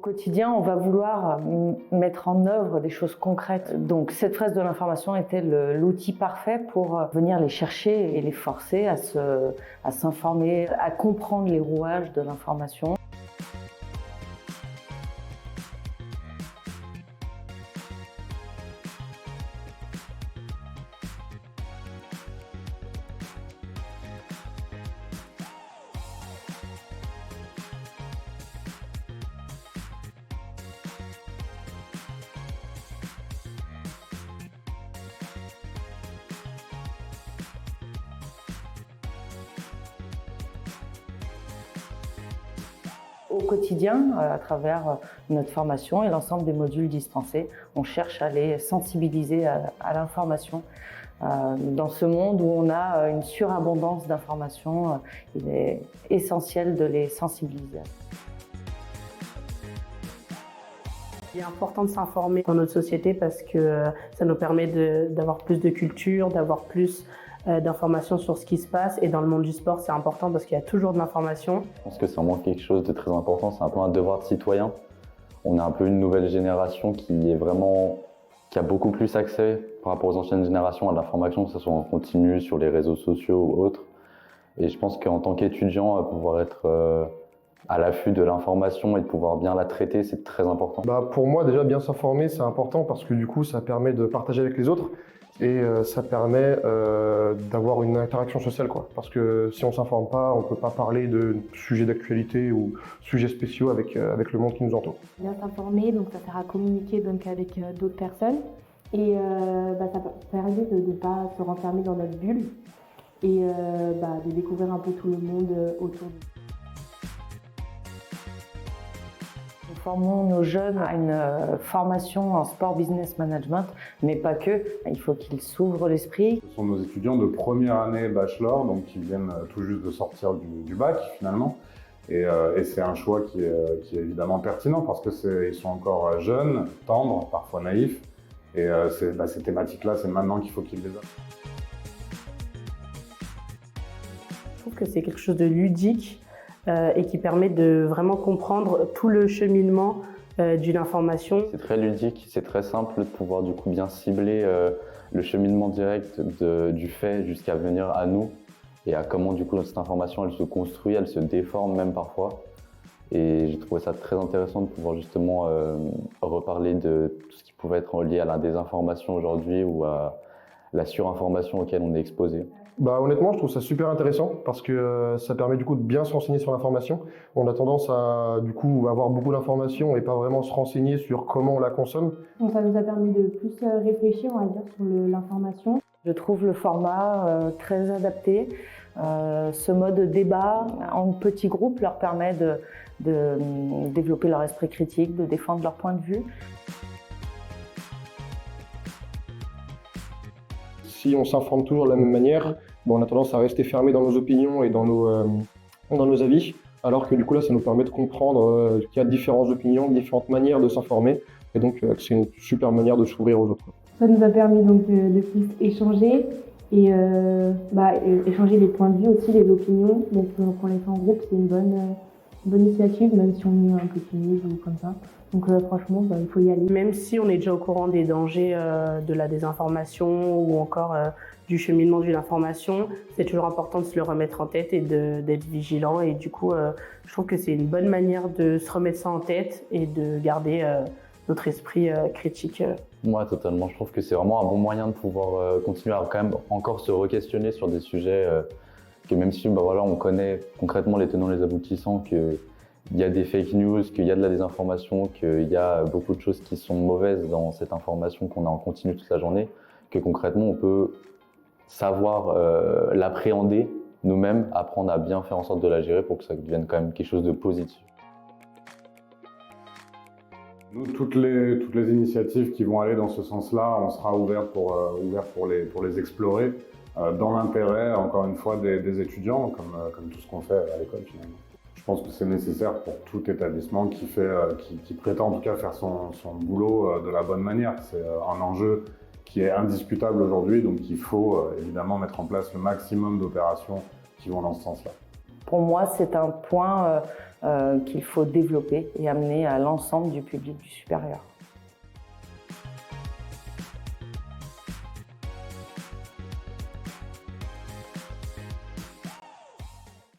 quotidien, on va vouloir mettre en œuvre des choses concrètes. Donc cette phase de l'information était l'outil parfait pour venir les chercher et les forcer à s'informer, à comprendre les rouages de l'information. Au quotidien, à travers notre formation et l'ensemble des modules dispensés, on cherche à les sensibiliser à l'information. Dans ce monde où on a une surabondance d'informations, il est essentiel de les sensibiliser. Il est important de s'informer dans notre société parce que ça nous permet d'avoir plus de culture, d'avoir plus d'informations sur ce qui se passe. Et dans le monde du sport, c'est important parce qu'il y a toujours de l'information. Je pense que c'est vraiment quelque chose de très important, c'est un peu un devoir de citoyen. On a un peu une nouvelle génération qui a beaucoup plus accès par rapport aux anciennes générations à l'information, que ce soit en continu, sur les réseaux sociaux ou autres. Et je pense qu'en tant qu'étudiant, pouvoir être à l'affût de l'information et de pouvoir bien la traiter, c'est très important. Pour moi, déjà, bien s'informer, c'est important parce que du coup, ça permet de partager avec les autres et ça permet d'avoir une interaction sociale, quoi. Parce que si on ne s'informe pas, on ne peut pas parler de sujets d'actualité ou sujets spéciaux avec le monde qui nous entoure. Bien s'informer, donc ça sert à communiquer donc, avec d'autres personnes et ça permet de ne pas se renfermer dans notre bulle et de découvrir un peu tout le monde autour de nous. Nous formons nos jeunes à une formation en sport business management, mais pas que. Il faut qu'ils s'ouvrent l'esprit. Ce sont nos étudiants de première année bachelor, donc qui viennent tout juste de sortir du bac finalement. Et c'est un choix qui est évidemment pertinent parce qu'ils sont encore jeunes, tendres, parfois naïfs. Et ces thématiques-là, c'est maintenant qu'il faut qu'ils les aient. Je trouve que c'est quelque chose de ludique et qui permet de vraiment comprendre tout le cheminement d'une information. C'est très ludique, c'est très simple de pouvoir du coup bien cibler le cheminement direct du fait jusqu'à venir à nous et à comment du coup cette information elle se construit, elle se déforme même parfois. Et j'ai trouvé ça très intéressant de pouvoir justement reparler de tout ce qui pouvait être lié à la désinformation aujourd'hui ou à la surinformation auquel on est exposé. Honnêtement, je trouve ça super intéressant parce que ça permet du coup de bien se renseigner sur l'information. On a tendance à du coup avoir beaucoup d'informations et pas vraiment se renseigner sur comment on la consomme. Donc ça nous a permis de plus réfléchir, on va dire, sur l'information. Je trouve le format très adapté. Ce mode débat en petits groupes leur permet de développer leur esprit critique, de défendre leur point de vue. Si on s'informe toujours de la même manière, on a tendance à rester fermé dans nos opinions et dans nos avis, alors que du coup là, ça nous permet de comprendre qu'il y a différentes opinions, différentes manières de s'informer, et donc c'est une super manière de s'ouvrir aux autres. Ça nous a permis donc de plus échanger et échanger les points de vue aussi, les opinions. Donc quand on les fait en groupe, c'est une bonne initiative, même si on est un peu timide ou comme ça. Donc franchement, il faut y aller. Même si on est déjà au courant des dangers de la désinformation ou encore du cheminement d'une information, c'est toujours important de se le remettre en tête et d'être vigilant. Et du coup, je trouve que c'est une bonne manière de se remettre ça en tête et de garder notre esprit critique. Moi, totalement. Je trouve que c'est vraiment un bon moyen de pouvoir continuer à quand même encore se re-questionner sur des sujets que même si on connaît concrètement les tenants et les aboutissants, qu'il y a des fake news, qu'il y a de la désinformation, qu'il y a beaucoup de choses qui sont mauvaises dans cette information qu'on a en continu toute la journée, que concrètement on peut savoir l'appréhender nous-mêmes, apprendre à bien faire en sorte de la gérer pour que ça devienne quand même quelque chose de positif. Nous, toutes les initiatives qui vont aller dans ce sens-là, on sera ouvert pour les explorer dans l'intérêt, encore une fois, des étudiants, comme tout ce qu'on fait à l'école finalement. Je pense que c'est nécessaire pour tout établissement qui prétend en tout cas faire son boulot de la bonne manière. C'est un enjeu qui est indiscutable aujourd'hui, donc il faut évidemment mettre en place le maximum d'opérations qui vont dans ce sens-là. Pour moi, c'est un point qu'il faut développer et amener à l'ensemble du public du supérieur.